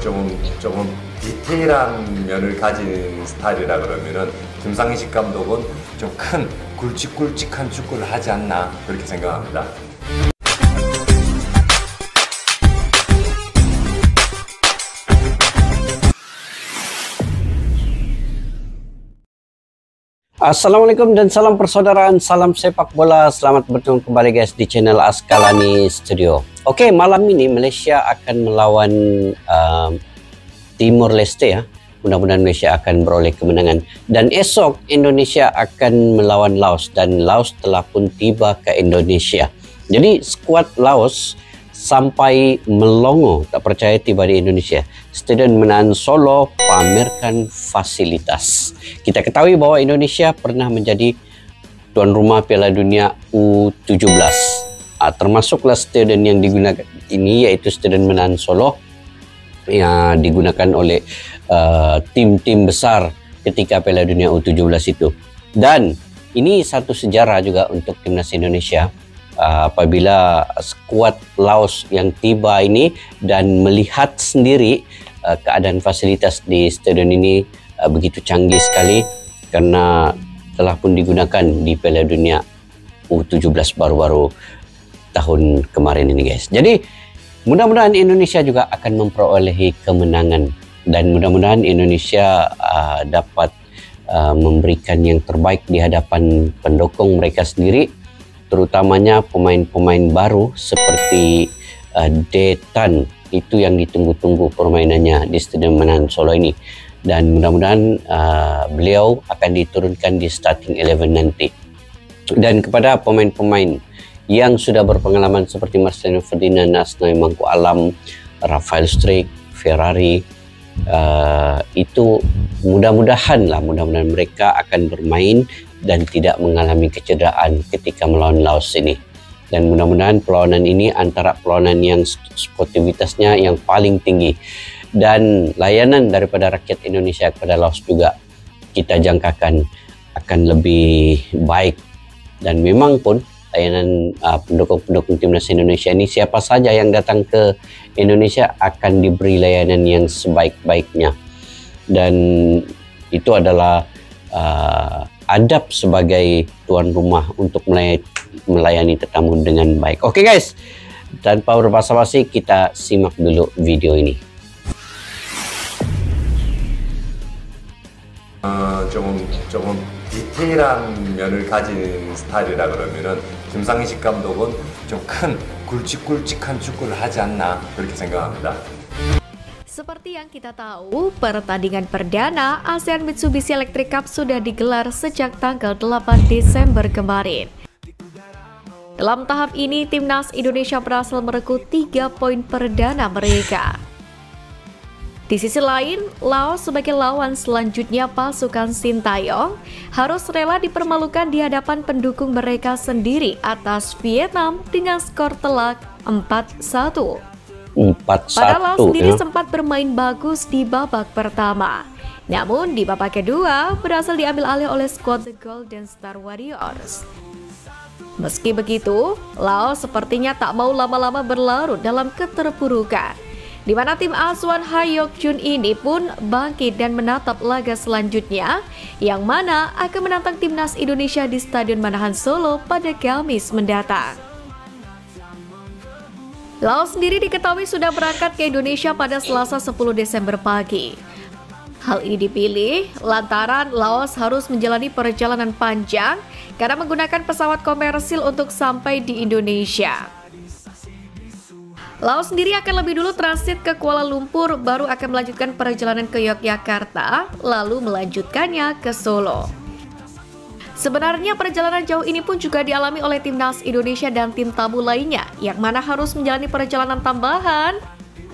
조금 디테일한 면을 가진 스타일이라 그러면은 김상식 감독은 좀 큰 굵직굵직한 축구를 하지 않나 그렇게 생각합니다. Assalamualaikum dan salam persaudaraan, salam sepak bola. Selamat bertemu kembali guys di channel Askalani Studio. Oke, malam ini Malaysia akan melawan Timor Leste ya. Mudah-mudahan Malaysia akan beroleh kemenangan. Dan esok Indonesia akan melawan Laos dan Laos telah pun tiba ke Indonesia. Jadi skuad Laos sampai melongo, tak percaya tiba di Indonesia. Stadion Manahan Solo pamerkan fasilitas. Kita ketahui bahwa Indonesia pernah menjadi tuan rumah Piala Dunia U17. Termasuklah stadion yang digunakan ini yaitu Stadion Manahan Solo yang digunakan oleh tim-tim besar ketika Piala Dunia U17 itu. Dan ini satu sejarah juga untuk timnas Indonesia. Apabila skuad Laos yang tiba ini dan melihat sendiri keadaan fasilitas di stadion ini begitu canggih sekali karena telah pun digunakan di Piala Dunia U17 baru-baru tahun kemarin ini guys. Jadi mudah-mudahan Indonesia juga akan memperolehi kemenangan dan mudah-mudahan Indonesia dapat memberikan yang terbaik di hadapan pendukung mereka sendiri, terutamanya pemain-pemain baru seperti Detan. Itu yang ditunggu-tunggu permainannya di Stadion Manahan Solo ini. Dan mudah-mudahan beliau akan diturunkan di starting 11 nanti. Dan kepada pemain-pemain yang sudah berpengalaman seperti Marcelino Ferdinand, Asnawi Mangku Alam, Rafael Struijk, Ferrari, itu mudah-mudahan mereka akan bermain dan tidak mengalami kecederaan ketika melawan Laos ini. Dan mudah-mudahan perlawanan ini antara perlawanan yang sportivitasnya yang paling tinggi. Dan layanan daripada rakyat Indonesia kepada Laos juga kita jangkakan akan lebih baik. Dan memang pun layanan pendukung-pendukung timnas Indonesia ini, siapa saja yang datang ke Indonesia akan diberi layanan yang sebaik-baiknya. Dan itu adalah adab sebagai tuan rumah untuk melayani tetamu dengan baik. Oke guys, tanpa berbasa-basi kita simak dulu video ini. 조금 디테일한 면을 가진 스타일이라 그러면은 김상식 감독은 좀 큰 굵직굵직한 축구를 하지 않나 그렇게 생각합니다. Seperti yang kita tahu, pertandingan perdana ASEAN Mitsubishi Electric Cup sudah digelar sejak tanggal 8 Desember kemarin. Dalam tahap ini, timnas Indonesia berhasil merebut 3 poin perdana mereka. Di sisi lain, Laos sebagai lawan selanjutnya pasukan Sintayong harus rela dipermalukan di hadapan pendukung mereka sendiri atas Vietnam dengan skor telak 4-1. 4-1 Padahal Laos sendiri ya. sempat bermain bagus di babak pertama. Namun di babak kedua berhasil diambil alih oleh skuad The Golden Star Warriors. Meski begitu, Laos sepertinya tak mau lama-lama berlarut dalam keterpurukan, di mana tim asuhan Hayok Jun ini pun bangkit dan menatap laga selanjutnya yang mana akan menantang timnas Indonesia di Stadion Manahan Solo pada Kamis mendatang. Laos sendiri diketahui sudah berangkat ke Indonesia pada Selasa 10 Desember pagi. Hal ini dipilih lantaran Laos harus menjalani perjalanan panjang karena menggunakan pesawat komersil untuk sampai di Indonesia. Laos sendiri akan lebih dulu transit ke Kuala Lumpur, baru akan melanjutkan perjalanan ke Yogyakarta, lalu melanjutkannya ke Solo. Sebenarnya perjalanan jauh ini pun juga dialami oleh timnas Indonesia dan tim tamu lainnya, yang mana harus menjalani perjalanan tambahan,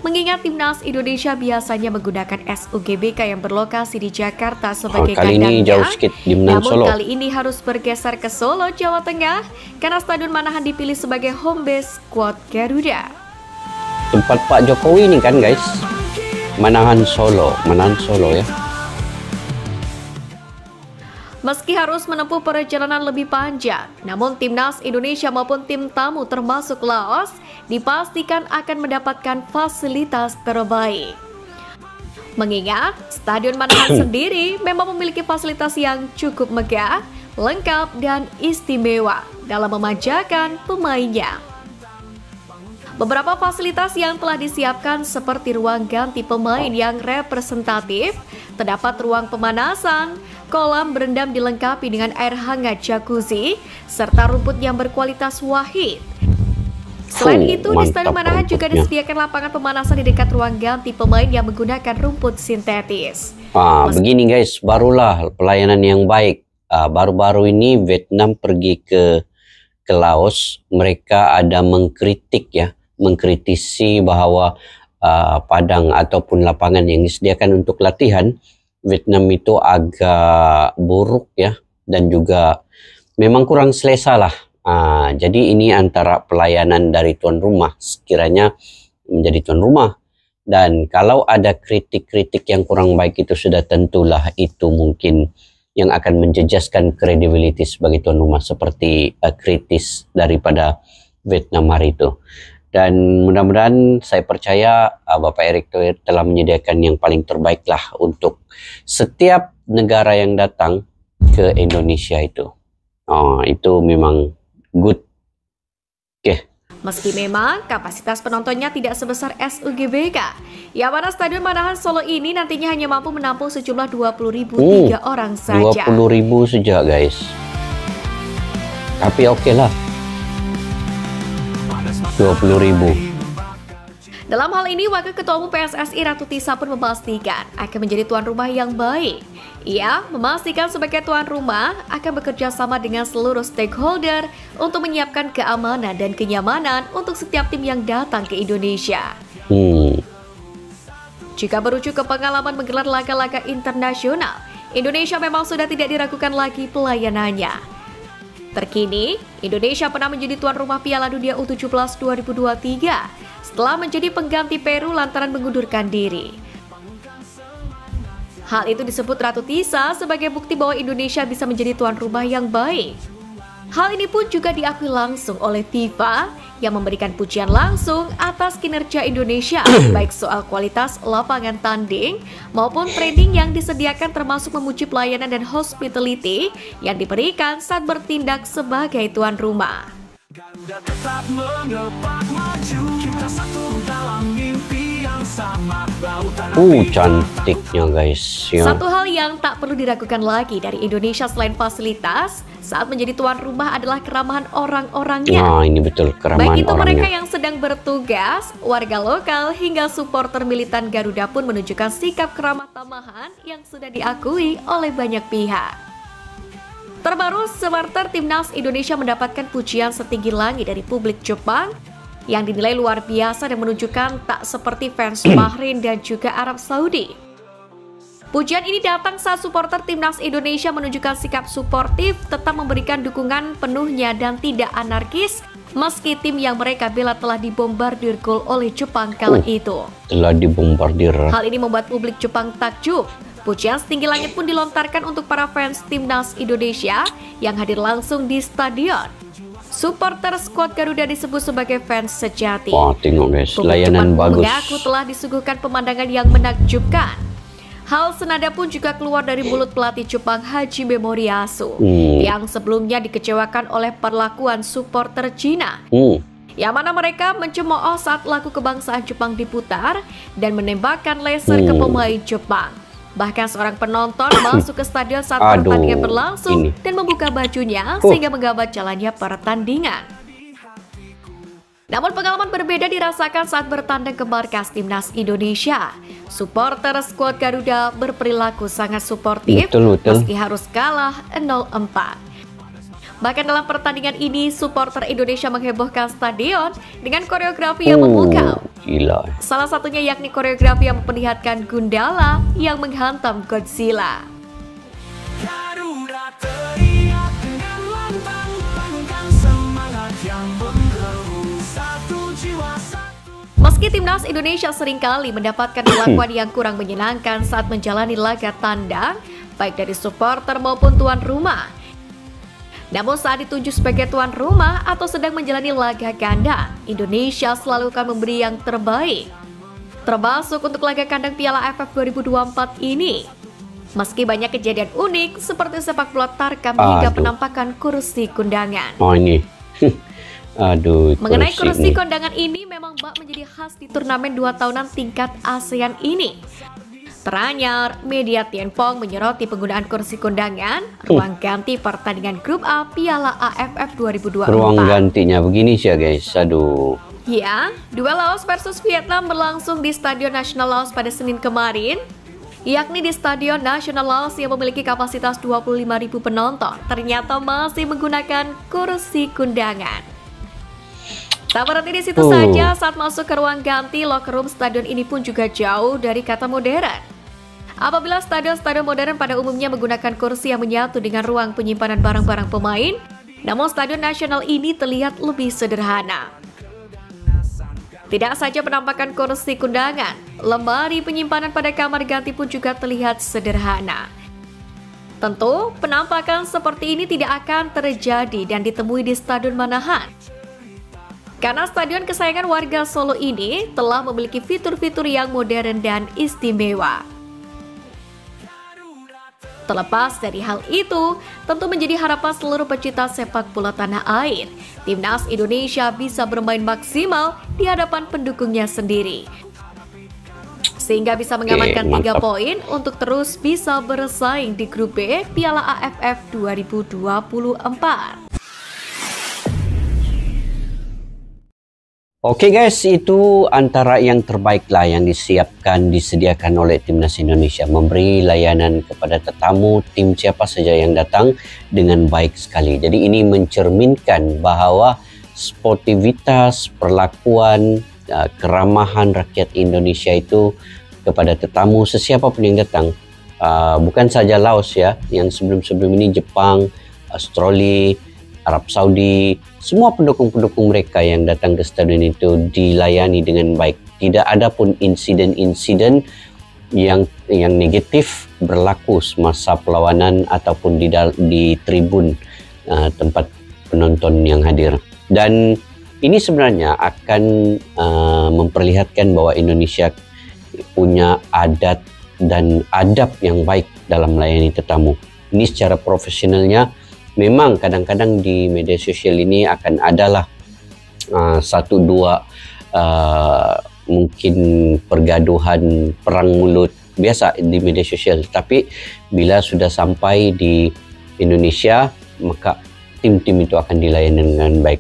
mengingat timnas Indonesia biasanya menggunakan SUGBK yang berlokasi di Jakarta sebagai kali ini jauh kandangnya. sedikit di Manahan Namun Solo. kali ini harus bergeser ke Solo, Jawa Tengah, karena Stadion Manahan dipilih sebagai home base skuad Garuda. Tempat Pak Jokowi ini kan guys, Manahan Solo ya. Meski harus menempuh perjalanan lebih panjang, namun timnas Indonesia maupun tim tamu termasuk Laos dipastikan akan mendapatkan fasilitas terbaik. Mengingat Stadion Manahan sendiri memang memiliki fasilitas yang cukup megah, lengkap, dan istimewa dalam memanjakan pemainnya. Beberapa fasilitas yang telah disiapkan seperti ruang ganti pemain yang representatif, terdapat ruang pemanasan, kolam berendam dilengkapi dengan air hangat jacuzzi, serta rumput yang berkualitas wahid. Selain itu, di Stadion Manahan juga disediakan lapangan pemanasan di dekat ruang ganti pemain yang menggunakan rumput sintetis. Begini guys, barulah pelayanan yang baik. Baru-baru ini Vietnam pergi ke Laos, mereka ada mengkritisi bahwa padang ataupun lapangan yang disediakan untuk latihan Vietnam itu agak buruk ya, dan juga memang kurang selesa lah. Jadi ini antara pelayanan dari tuan rumah sekiranya menjadi tuan rumah, dan kalau ada kritik-kritik yang kurang baik itu sudah tentulah itu mungkin yang akan menjejaskan kredibiliti sebagai tuan rumah seperti kritis daripada Vietnam hari itu. Dan mudah-mudahan saya percaya Bapak Erick Thohir telah menyediakan yang paling terbaik lah untuk setiap negara yang datang ke Indonesia itu. Itu memang good. Oke. Meski memang kapasitas penontonnya tidak sebesar SUGBK, yang mana Stadion Manahan Solo ini nantinya hanya mampu menampung sejumlah 20.003 orang saja. 20.000 saja guys. Tapi oke lah. 20.000. Dalam hal ini, Wakil Ketua Umum PSSI Ratu Tisa pun memastikan akan menjadi tuan rumah yang baik. Ia memastikan sebagai tuan rumah akan bekerja sama dengan seluruh stakeholder untuk menyiapkan keamanan dan kenyamanan untuk setiap tim yang datang ke Indonesia. Jika merujuk ke pengalaman menggelar laga-laga internasional, Indonesia memang sudah tidak diragukan lagi pelayanannya. Terkini, Indonesia pernah menjadi tuan rumah Piala Dunia U17 2023 setelah menjadi pengganti Peru lantaran mengundurkan diri. Hal itu disebut Ratu Tisa sebagai bukti bahwa Indonesia bisa menjadi tuan rumah yang baik. Hal ini pun juga diakui langsung oleh FIFA yang memberikan pujian langsung atas kinerja Indonesia baik soal kualitas lapangan tanding maupun training yang disediakan, termasuk memuji pelayanan dan hospitality yang diberikan saat bertindak sebagai tuan rumah. Cantiknya guys ya. Satu hal yang tak perlu diragukan lagi dari Indonesia selain fasilitas saat menjadi tuan rumah adalah keramahan orang-orangnya. Ini betul, keramahan baik itu orangnya. Mereka yang sedang bertugas, warga lokal, hingga supporter militan Garuda pun menunjukkan sikap keramah tamahan yang sudah diakui oleh banyak pihak. Terbaru, supporter timnas Indonesia mendapatkan pujian setinggi langit dari publik Jepang yang dinilai luar biasa dan menunjukkan tak seperti fans Bahrain dan juga Arab Saudi. Pujian ini datang saat supporter timnas Indonesia menunjukkan sikap suportif, tetap memberikan dukungan penuhnya dan tidak anarkis meski tim yang mereka bela telah dibombardir gol oleh Jepang kala itu. Telah dibombardir. Hal ini membuat publik Jepang takjub. Pujian setinggi langit pun dilontarkan untuk para fans timnas Indonesia yang hadir langsung di stadion. Supporter skuad Garuda disebut sebagai fans sejati. Wah, tengok guys, Publik layanan Jepang bagus. mengaku telah disuguhkan pemandangan yang menakjubkan. Hal senada pun juga keluar dari mulut pelatih Jepang Hajime Moriyasu yang sebelumnya dikecewakan oleh perlakuan supporter Cina. Yang mana mereka mencemooh saat lagu kebangsaan Jepang diputar dan menembakkan laser ke pemain Jepang. Bahkan seorang penonton masuk ke stadion saat pertandingan berlangsung dan membuka bajunya sehingga menggambar jalannya pertandingan. Namun pengalaman berbeda dirasakan saat bertandang ke markas timnas Indonesia. Supporter skuad Garuda berperilaku sangat suportif meski harus kalah 0-4. Bahkan dalam pertandingan ini, supporter Indonesia menghebohkan stadion dengan koreografi yang memukau. Gila. Salah satunya yakni koreografi yang memperlihatkan Gundala yang menghantam Godzilla. Garuda teriak dengan lantang, pegang semangat yang menggebu, satu jiwa satu. Meski timnas Indonesia seringkali mendapatkan perlakuan yang kurang menyenangkan saat menjalani laga tandang, baik dari supporter maupun tuan rumah. Namun saat ditunjuk sebagai tuan rumah atau sedang menjalani laga kandang, Indonesia selalu akan memberi yang terbaik. termasuk untuk laga kandang Piala AFF 2024 ini. Meski banyak kejadian unik seperti sepak bola tarkam hingga penampakan kursi kundangan. Oh ini. Aduh. Mengenai kursi kondangan ini memang bak menjadi khas di turnamen 2 tahunan tingkat ASEAN ini. Teranyar, media Tianpong menyoroti penggunaan kursi kondangan, ruang ganti pertandingan grup A Piala AFF 2024. Ruang gantinya begini sih ya guys, aduh. Ya, duel Laos versus Vietnam berlangsung di Stadion Nasional Laos pada Senin kemarin, yakni di Stadion Nasional Laos yang memiliki kapasitas 25.000 penonton, ternyata masih menggunakan kursi kundangan. Tak berhenti di situ saja, saat masuk ke ruang ganti, locker room stadion ini pun juga jauh dari kata modern. Apabila stadion-stadion modern pada umumnya menggunakan kursi yang menyatu dengan ruang penyimpanan barang-barang pemain, namun Stadion Nasional ini terlihat lebih sederhana. Tidak saja penampakan kursi kundangan, lemari penyimpanan pada kamar ganti pun juga terlihat sederhana. Tentu, penampakan seperti ini tidak akan terjadi dan ditemui di Stadion Manahan. Karena stadion kesayangan warga Solo ini telah memiliki fitur-fitur yang modern dan istimewa. Terlepas dari hal itu, tentu menjadi harapan seluruh pecinta sepak bola tanah air, Timnas Indonesia bisa bermain maksimal di hadapan pendukungnya sendiri, sehingga bisa mengamankan 3 poin untuk terus bisa bersaing di grup B Piala AFF 2024. Oke guys, itu antara yang terbaik lah yang disediakan oleh Timnas Indonesia, memberi layanan kepada tetamu tim siapa saja yang datang dengan baik sekali. Jadi ini mencerminkan bahwa sportivitas, perlakuan, keramahan rakyat Indonesia itu kepada tetamu sesiapa pun yang datang. Bukan saja Laos ya, yang sebelum-sebelum ini Jepang, Australia, Arab Saudi, semua pendukung-pendukung mereka yang datang ke stadion itu dilayani dengan baik. Tidak ada pun insiden-insiden yang negatif berlaku semasa perlawanan ataupun di tribun tempat penonton yang hadir. Dan ini sebenarnya akan memperlihatkan bahwa Indonesia punya adat dan adab yang baik dalam melayani tetamu. Ini secara profesionalnya. Memang kadang-kadang di media sosial ini akan adalah satu dua mungkin pergaduhan, perang mulut biasa di media sosial. Tapi bila sudah sampai di Indonesia, maka tim-tim itu akan dilayani dengan baik.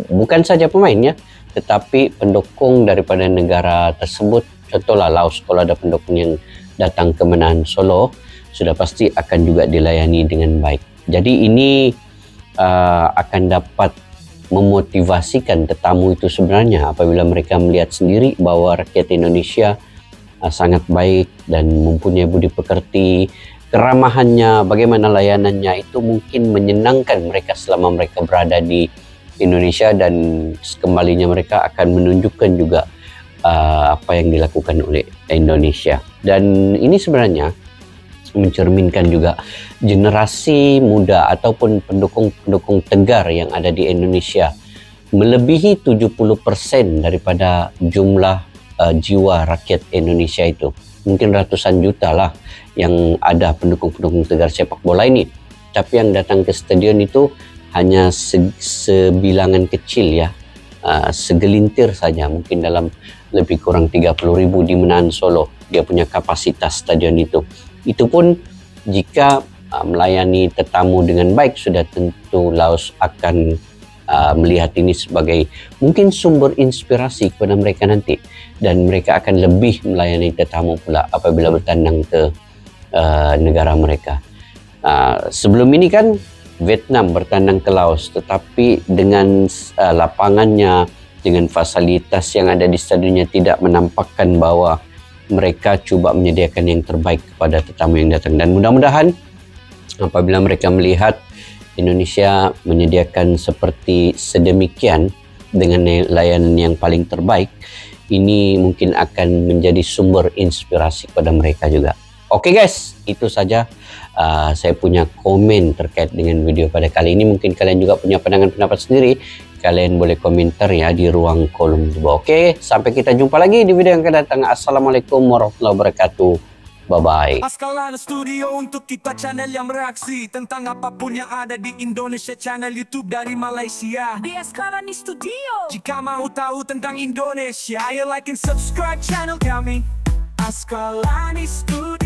Bukan saja pemainnya, tetapi pendukung daripada negara tersebut. Contohlah Laos, kalau ada pendukung yang datang ke Manahan Solo, sudah pasti akan juga dilayani dengan baik. Jadi ini akan dapat memotivasikan tetamu itu sebenarnya apabila mereka melihat sendiri bahwa rakyat Indonesia sangat baik dan mempunyai budi pekerti, keramahannya, bagaimana layanannya itu mungkin menyenangkan mereka selama mereka berada di Indonesia, dan kembalinya mereka akan menunjukkan juga apa yang dilakukan oleh Indonesia. Dan ini sebenarnya mencerminkan juga generasi muda ataupun pendukung-pendukung tegar yang ada di Indonesia melebihi 70% daripada jumlah jiwa rakyat Indonesia itu. Mungkin ratusan juta lah yang ada pendukung-pendukung tegar sepak bola ini. Tapi yang datang ke stadion itu hanya sebilangan kecil ya, segelintir saja, mungkin dalam lebih kurang 30.000 di Manahan Solo dia punya kapasitas stadion itu. Itu pun jika melayani tetamu dengan baik, sudah tentu Laos akan melihat ini sebagai mungkin sumber inspirasi kepada mereka nanti, dan mereka akan lebih melayani tetamu pula apabila bertandang ke negara mereka. Sebelum ini kan Vietnam bertandang ke Laos, tetapi dengan lapangannya, dengan fasilitas yang ada di stadionnya tidak menampakkan bahwa mereka coba menyediakan yang terbaik kepada tetamu yang datang. Dan mudah-mudahan apabila mereka melihat Indonesia menyediakan seperti sedemikian dengan layanan yang paling terbaik, ini mungkin akan menjadi sumber inspirasi kepada mereka juga. Oke guys, itu saja saya punya komen terkait dengan video pada kali ini. Mungkin kalian juga punya pandangan pendapat sendiri. kalian boleh komentar ya di ruang kolom di bawah. Oke, sampai kita jumpa lagi di video yang akan datang. Assalamualaikum warahmatullahi wabarakatuh. Bye-bye. Askala Studio untuk kita channel yang bereaksi tentang apapun yang ada di Indonesia, channel YouTube dari Malaysia di Askala Studio. Jika mau tahu tentang Indonesia, ayo like and subscribe channel kami Askala Studio.